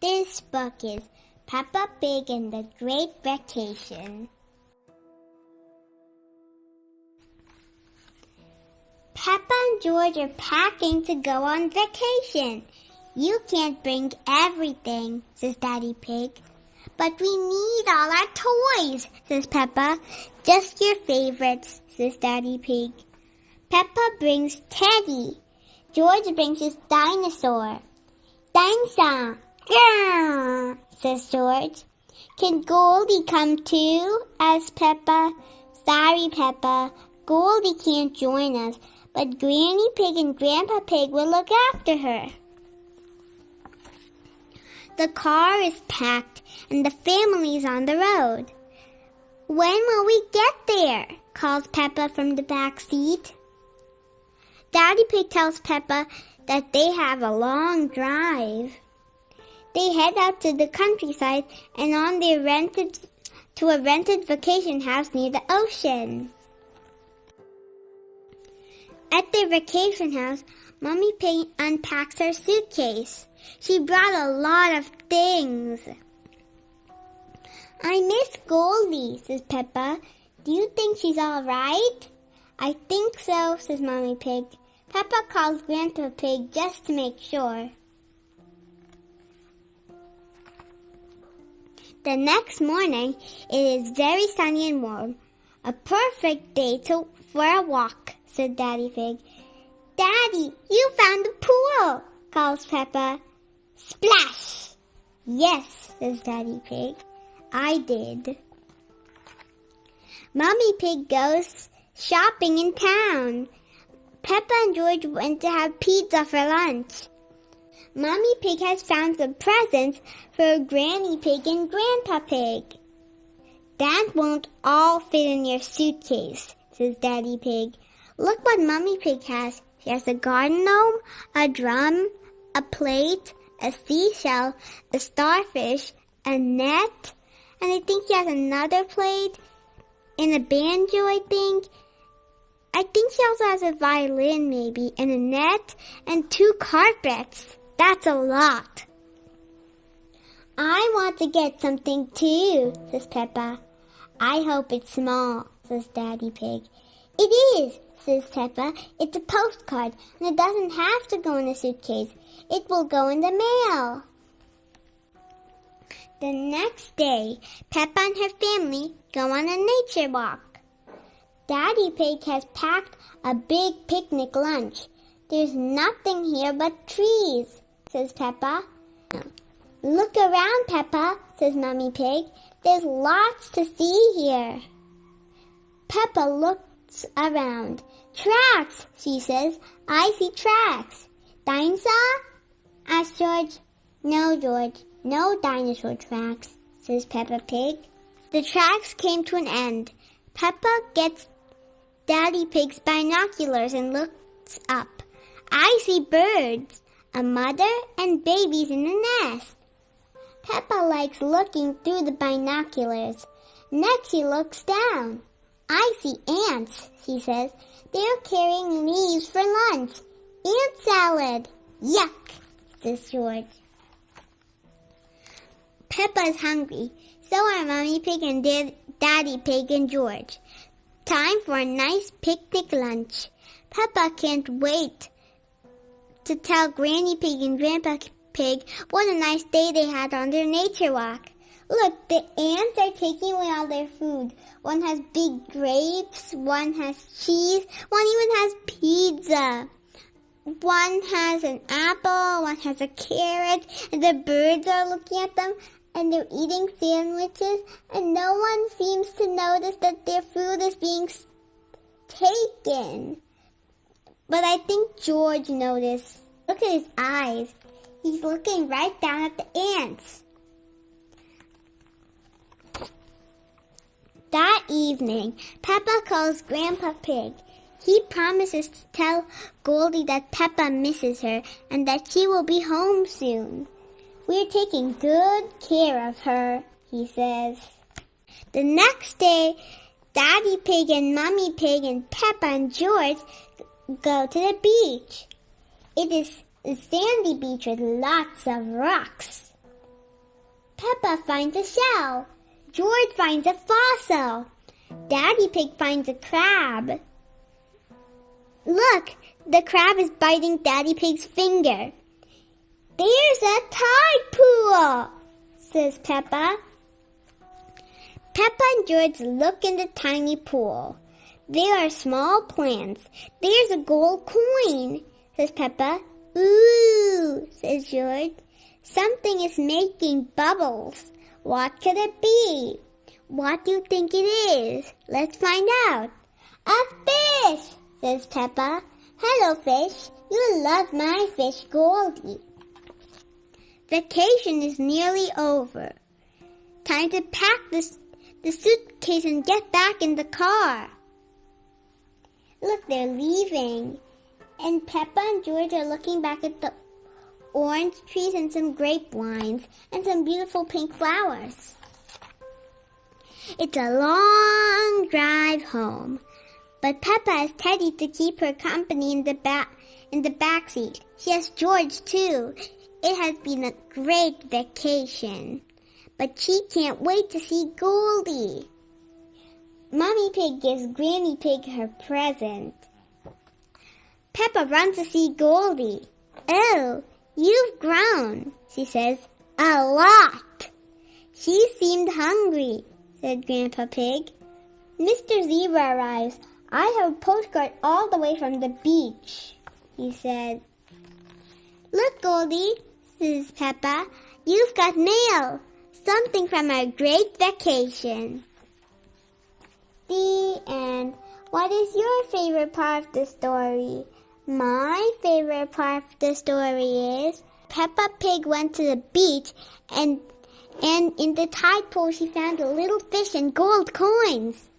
This book is Peppa Pig and the Great Vacation. Peppa and George are packing to go on vacation. You can't bring everything, says Daddy Pig. But we need all our toys, says Peppa. Just your favorites, says Daddy Pig. Peppa brings Teddy. George brings his dinosaur. Dinosaur, yeah, says George. Can Goldie come too? asks Peppa. Sorry, Peppa. Goldie can't join us, but Granny Pig and Grandpa Pig will look after her. The car is packed and the family's on the road. When will we get there? Calls Peppa from the back seat. Daddy Pig tells Peppa that they have a long drive. They head out to the countryside and on their to a rented vacation house near the ocean. At their vacation house, Mommy Pig unpacks her suitcase. She brought a lot of things. I miss Goldie, says Peppa. Do you think she's all right? I think so, says Mommy Pig. Peppa calls Grandpa Pig just to make sure. The next morning, it is very sunny and warm. A perfect day for a walk, said Daddy Pig. Daddy, you found the pool, calls Peppa. Splash! Yes, says Daddy Pig. I did. Mommy Pig goes shopping in town. Peppa and George went to have pizza for lunch. Mommy Pig has found some presents for Granny Pig and Grandpa Pig. That won't all fit in your suitcase, says Daddy Pig. Look what Mommy Pig has. She has a garden gnome, a drum, a plate, a seashell, a starfish, a net, and I think she has another plate and a banjo, I think. I think she also has a violin maybe, and a net, and 2 carpets. That's a lot. I want to get something too, says Peppa. I hope it's small, says Daddy Pig. It is, says Peppa. It's a postcard, and it doesn't have to go in a suitcase. It will go in the mail. The next day, Peppa and her family go on a nature walk. Daddy Pig has packed a big picnic lunch. There's nothing here but trees, says Peppa. Look around, Peppa, says Mommy Pig. There's lots to see here. Peppa looks around. Tracks, she says. I see tracks. Dinosaur? asks George. No, George, no dinosaur tracks, says Peppa Pig. The tracks came to an end. Peppa gets Daddy Pig's binoculars and looks up. I see birds, a mother and babies in the nest. Peppa likes looking through the binoculars. Next she looks down. I see ants, she says. They're carrying leaves for lunch. Ant salad. Yuck, says George. Peppa's hungry. So are Mommy Pig and Daddy Pig and George. Time for a nice picnic lunch. Peppa can't wait to tell Granny Pig and Grandpa Pig what a nice day they had on their nature walk. Look, the ants are taking away all their food. One has big grapes, one has cheese, one even has pizza. One has an apple, one has a carrot, and the birds are looking at them, and they're eating sandwiches, and no one seems to notice that their food is being taken. But I think George noticed. Look at his eyes. He's looking right down at the ants. That evening, Peppa calls Grandpa Pig. He promises to tell Goldie that Peppa misses her and that she will be home soon. We're taking good care of her, he says. The next day, Daddy Pig and Mommy Pig and Peppa and George go to the beach. It is a sandy beach with lots of rocks. Peppa finds a shell. George finds a fossil. Daddy Pig finds a crab. Look, the crab is biting Daddy Pig's finger. There's a tide pool, says Peppa. Peppa and George look in the tiny pool. There are small plants. There's a gold coin, says Peppa. Ooh, says George. Something is making bubbles. What could it be? What do you think it is? Let's find out. A fish, says Peppa. Hello, fish. You love my fish, Goldie. Vacation is nearly over. Time to pack the suitcase and get back in the car. Look, they're leaving. And Peppa and George are looking back at the orange trees and some grapevines and some beautiful pink flowers. It's a long drive home, but Peppa has Teddy to keep her company in the back seat. She has George too. It has been a great vacation, but she can't wait to see Goldie. Mommy Pig gives Granny Pig her present. Peppa runs to see Goldie. Oh, you've grown, she says. A lot. She seemed hungry, said Grandpa Pig. Mr. Zebra arrives. I have a postcard all the way from the beach, he said. Look, Goldie, says Peppa. You've got mail. Something from our great vacation. The end. What is your favorite part of the story? My favorite part of the story is Peppa Pig went to the beach and in the tide pool she found a little fish and gold coins.